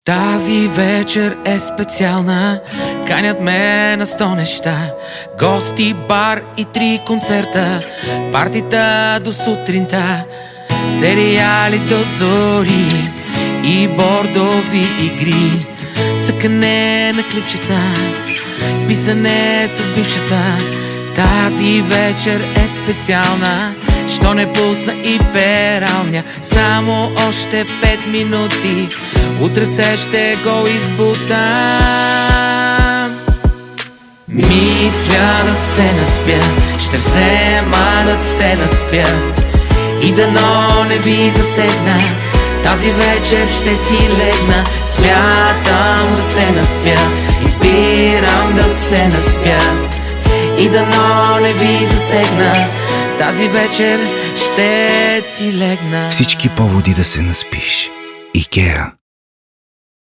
Тази вечер е специална, канят ме на 100 неща. Гости, бар и 3 концерта, партита до сутринта, сериали до зори и бордови игри, цъкане на клипчета, писане с бившата. Тази вечер е специална, що не пусна и пералня. Само още 5 минути, утре все ще го избутам. Мисля да се наспя, ще взема да се наспя и дано не ви засегна. Тази вечер ще си легна. Смятам да се наспя, избирам да се наспя и дано не ви засегна. Тази вечер ще си легна. Всички поводи да се наспиш. Икеа.